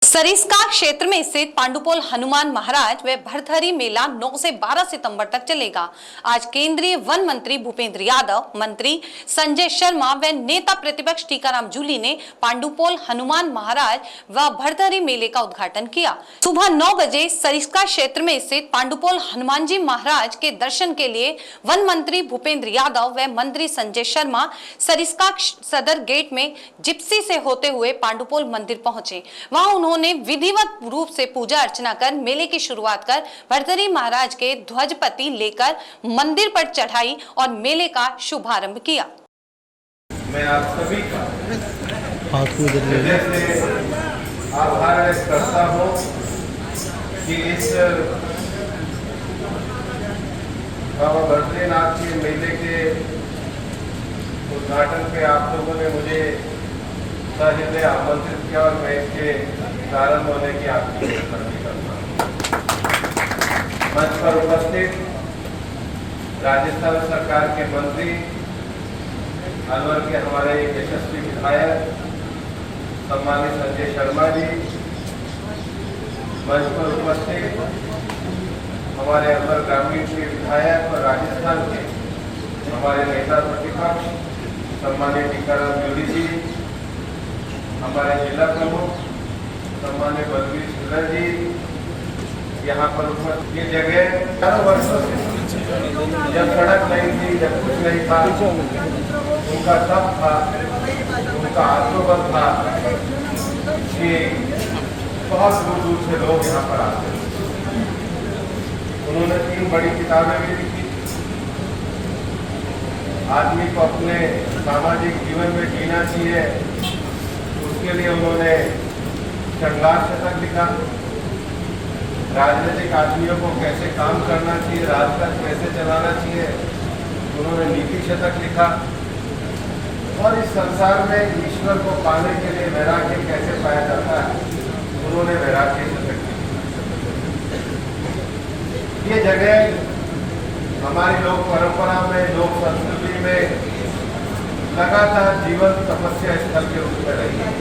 सरिस्का क्षेत्र में स्थित पांडुपोल हनुमान महाराज व भरथरी मेला 9 से 12 सितंबर तक चलेगा। आज केंद्रीय वन मंत्री भूपेंद्र यादव, मंत्री संजय शर्मा व नेता प्रतिपक्ष टीकाराम जूली ने पांडुपोल हनुमान महाराज व भरथरी मेले का उद्घाटन किया। सुबह 9 बजे सरिस्का क्षेत्र में स्थित पांडुपोल हनुमान जी महाराज के दर्शन के लिए वन मंत्री भूपेंद्र यादव व मंत्री संजय शर्मा सरिस्का सदर गेट में जिप्सी से होते हुए पांडुपोल मंदिर पहुंचे। वहां उन्होंने विधिवत रूप से पूजा अर्चना कर मेले की शुरुआत कर भरथरी महाराज के ध्वजपति लेकर मंदिर पर चढ़ाई और मेले का शुभारंभ किया। मैं आप सभी का हृदय से आभार व्यक्त करता हूँ कि इस बाबा भरथरीनाथ के मेले के उद्घाटन पे आप लोगों ने मुझे सहृदय आमंत्रित किया और मैं इसके प्रारंभ होने की आपकी प्रतीक्षा करता हूँ। मंच पर उपस्थित राजस्थान सरकार के मंत्री, अलवर के हमारे यशस्वी विधायक सम्मानित संजय शर्मा जी, मंच पर उपस्थित हमारे अलवर ग्रामीण के विधायक और राजस्थान के हमारे नेता प्रतिपक्ष सम्मानित टीकाराम जूली जी, हमारे जिला प्रमुख सम्मानित बलवीर सुंदर जी, यहाँ पर ये जगह चारों वर्षों से जब सड़क नहीं थी, जब कुछ नहीं था, उनका तप था, उनका आत्मबल था कि बहुत दूर दूर से लोग यहाँ पर आते हैं। उन्होंने 3 बड़ी किताबें भी लिखी। आदमी को अपने सामाजिक जीवन में जीना चाहिए, उसके लिए उन्होंने श्रृंगार शतक लिखा। राजनीतिक आदमियों को कैसे काम करना चाहिए, राजकाज कैसे चलाना चाहिए, उन्होंने नीति शतक लिखा। और इस संसार में ईश्वर को पाने के लिए वैराग्य कैसे पाया जाता है, उन्होंने वैराग्य शतक लिखा। ये जगह हमारी लोक परंपरा में, लोक संस्कृति में लगातार जीवन तपस्या स्थल के रूप में रही है।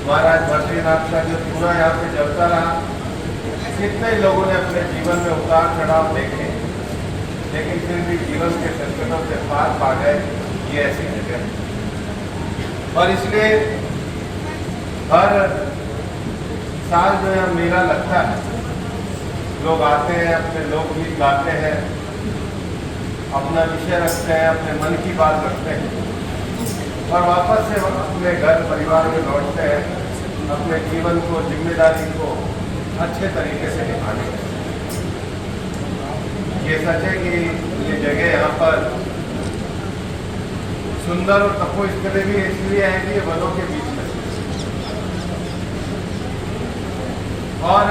महाराज भरथरीनाथ का जो चूना यहाँ पे जलता रहा, कितने लोगों ने अपने जीवन में उतार चढ़ाव देखे, लेकिन फिर भी जीवन के संकटों से पार पा गए। ये ऐसी जगह है और इसलिए हर साल जो यहाँ मेला लगता है, लोग आते हैं, अपने लोकगीत गाते हैं, अपना विषय रखते हैं, अपने मन की बात रखते हैं और वापस से अपने घर परिवार में लौटते हैं, अपने जीवन को, जिम्मेदारी को अच्छे तरीके से निभाने। ये सच है कि ये जगह यहाँ पर सुंदर और तपोस्थली भी इसलिए है कि ये वनों के बीच में और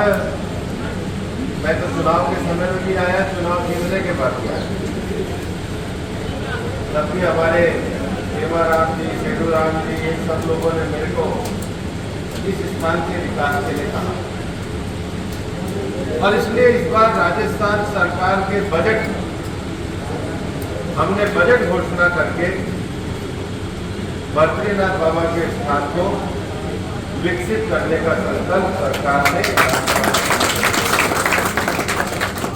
मैं तो चुनाव के समय में भी आया, चुनाव जीतने के बाद भी आया। तब भी हमारे हेमाराम जी, सेडूराम जी, ये सब लोगों ने मेरे को इस स्थान के विकास के लिए कहा और इसलिए इस बार राजस्थान सरकार के बजट में हमने बजट घोषणा करके भरथरीनाथ बाबा के स्थान को विकसित करने का संकल्प सरकार ने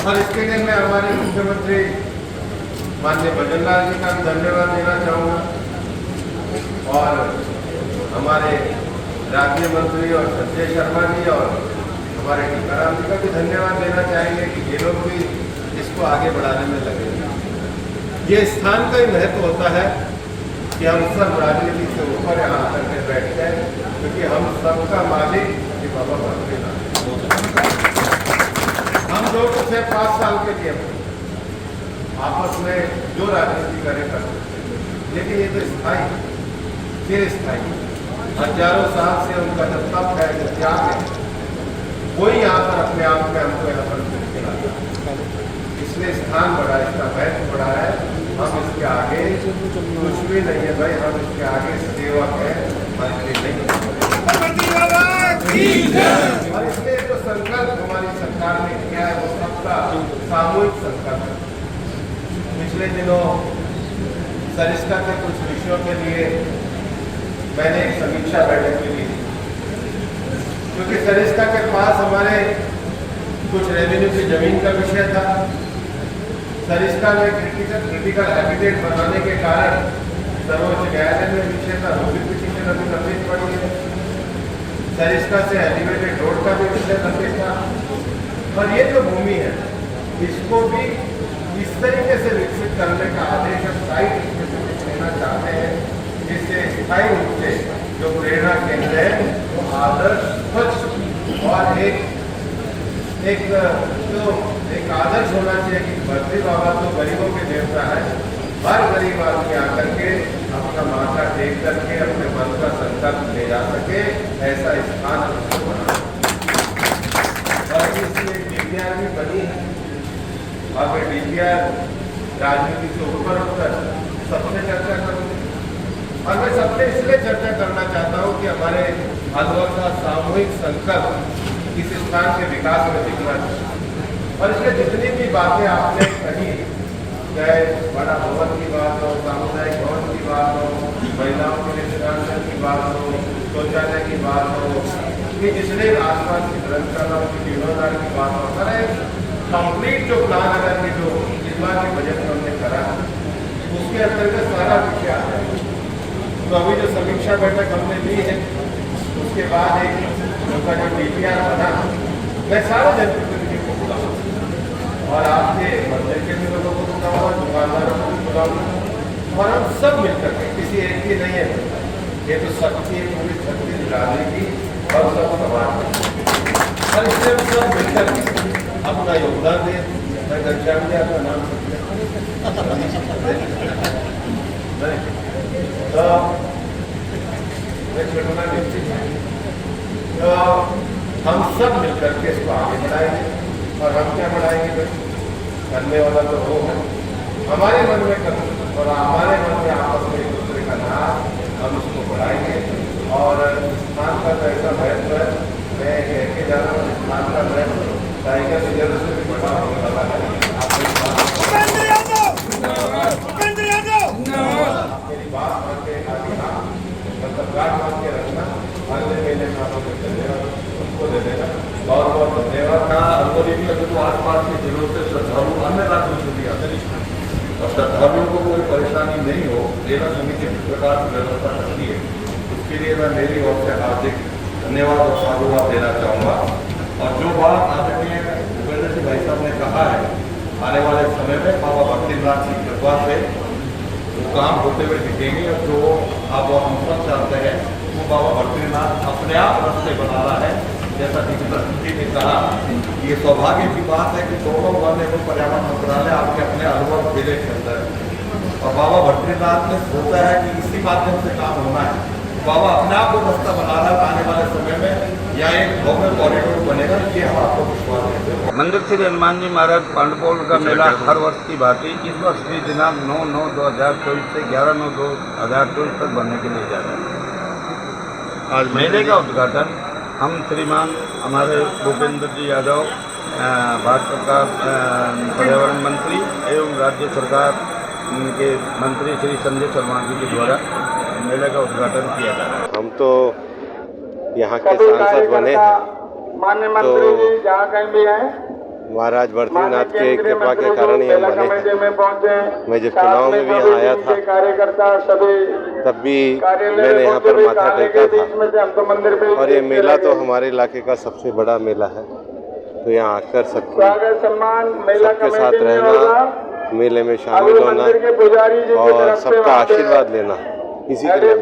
और इसके लिए मैं हमारे मुख्यमंत्री माननीय भजनलाल जी का भी धन्यवाद देना चाहूँगा और हमारे राज्य मंत्री और संजय शर्मा जी और हमारे टीकाराम जी का भी धन्यवाद देना चाहेंगे कि ये लोग भी इसको आगे बढ़ाने में लगे। ये स्थान का ही महत्व होता है कि हम सब राजनीति से ऊपर यहाँ आकर के बैठ जाए, क्योंकि हम सबका मालिक ये बाबा भरथरीनाथ। हम लोग उसे 5 साल के लिए आपस में जो राजनीति करे कर सकते, लेकिन ये तो स्थायी, फिर स्थायी हजारों साल से उनका जो तप है, जो त्याग है, वही यहाँ पर अपने आप में हमको यहाँ पर खिलाता है। इसलिए स्थान बढ़ा, इसका महत्व बढ़ा है। हम इसके आगे कुछ भी नहीं है भाई, हम इसके आगे सेवक है, मंत्री नहीं है। और इसलिए जो संकल्प हमारी सरकार ने किया है वो सबका सामूहिक संकल्प है। पिछले दिनों सरिस्का के कुछ विषयों के लिए मैंने एक समीक्षा बैठक भी ली क्योंकि सरिस्का के पास हमारे कुछ रेवेन्यू की जमीन का विषय था। सरिस्का में क्रिटिकल हैबिटेट बनाने के कारण सर्वोच्च न्यायालय में विषय था, वो भी पिटीशन अभी लंबित पड़ी है। सरिस्का से एलिवेटेड रोड का भी विषय लंबित था। और ये जो भूमि है इसको भी इस तरीके से विकसित करने का आदेश हम साइट लेना चाहते हैं जिससे स्थायी रूप से जो प्रेरणा केंद्र है वो आदर्श स्वच्छ और एक आदर्श होना चाहिए कि भर्तृ बाबा तो गरीबों के देवता है। हर गरीब आदमी आकर के अपना माथा टेक करके अपने मन का संकल्प ले जा सके, ऐसा स्थान हमको बना। और इसलिए DPR भी बनी है। और मैं DPR राजनीति से ऊपर उठकर सबसे चर्चा करूँगी। और मैं सबसे इसलिए चर्चा करना चाहता हूँ कि हमारे अलवर का सामूहिक संकल्प इस स्थान के विकास में दिखना चाहिए। और इसलिए जितनी भी बातें आपने कही, चाहे बड़ा भवन की बात हो, सामुदायिक भवन की बात हो, महिलाओं के लिए शिक्षांचल की बात हो, शौचालय की बात हो, कि जिसने आसपास की धर्मशाला की जीर्णोद्धार की बात हो, सारा कंप्लीट जो प्लान अगर कि जो इस बार के बजट में हमने करा उसके अंतर्गत सारा विषय आ जाएगा। तो अभी जो समीक्षा बैठक हमने ली है उसके बाद एक उनका जो DPR बना, मैं सारे जनप्रतिनिधियों को बुलाऊंगा और आपके मंदिर के भी लोगों को बुलाऊंगा, दुकानदारों को भी बुलाऊंगा और हम सब मिलकर के, किसी एक की नहीं है, ये तो सबकी पूरी छत्तीस राज्य की और सब समाज की, और इससे हम सब मिलकर अपना योगदान दें। मैं घनश्याम जी आपका नाम तो मैं छोड़ना निश्चित है। तो हम सब मिलकर के इसको आगे बढ़ाएंगे। और हम क्या बढ़ाएंगे? करने वाला तो वो है, हमारे मन में करना और हमारे मन में आपस में एक दूसरे का नाम, हम उसको बढ़ाएंगे। और स्थान का तो ऐसा महत्व है, मैं कह के जा रहा हूँ, स्थान का महत्व टाइगर रिजर्व से भी बड़ा होने वाला है। मेरी बात मान के आगे हाँ मतलब गाठ मान के रखना, अगले महीने में आपको उसको दे देना। बहुत बहुत धन्यवाद। अलवरी में तो आसपास के जिलों से श्रद्धालु अन्य राज्यों से भी आते हैं और श्रद्धालुओं को कोई परेशानी नहीं हो, रेलवे समिति किस प्रकार की व्यवस्था करती है, उसके लिए मैं मेरी ओर से हार्दिक धन्यवाद और साधुवाद देना चाहूँगा। और जो बात आदरणीय भूपेंद्र सिंह भाई साहब ने कहा है, आने वाले समय में बाबा भक्तिनाथ की कृपा से वो काम होते हुए दिखेंगे। और जो आप हम सब चाहते हैं वो बाबा भक्तिनाथ अपने आप रास्ते बना रहा है। जैसा जी ने कहा, ये सौभाग्य की बात है कि दोनों वन एवं पर्यावरण मंत्रालय आपके अपने अलवर जिले के अंदर है और बाबा भक्तिनाथ ने सोचा है कि इसी माध्यम से काम होना है। बाबा अपने आप को रास्ता बना रहा है, आने वाले समय में या एक भव्य कॉरिडोर बनेगा, ये हम आपको विश्वास देते हैं। मंदिर श्री हनुमान जी महाराज पांडुपोल का मेला हर वर्ष की भांति इस वर्ष भी दिनांक 9/9/2024 से 11/9/2024 तक बनने के लिए जा रहा है। आज मेले का उद्घाटन हम श्रीमान हमारे भूपेंद्र जी यादव, भारत सरकार पर्यावरण मंत्री एवं राज्य सरकार के मंत्री श्री संजय शर्मा जी के द्वारा मेले का उद्घाटन किया जा रहा है। हम तो यहाँ के सांसद बने हैं, माननीय मंत्री जी जहाँ कहीं भी हैं, महाराज भर्तृनाथ के कृपा के कारण ये बने हैं। मैं जब चुनाव में भी यहाँ आया था कार्यकर्ता सभी तब भी मैंने यहाँ पर माथा टेका था। और ये मेला तो हमारे इलाके का सबसे बड़ा मेला है, तो यहाँ आकर सबके साथ रहना, मेले में शामिल होना और सबका आशीर्वाद लेना, इसी के लिए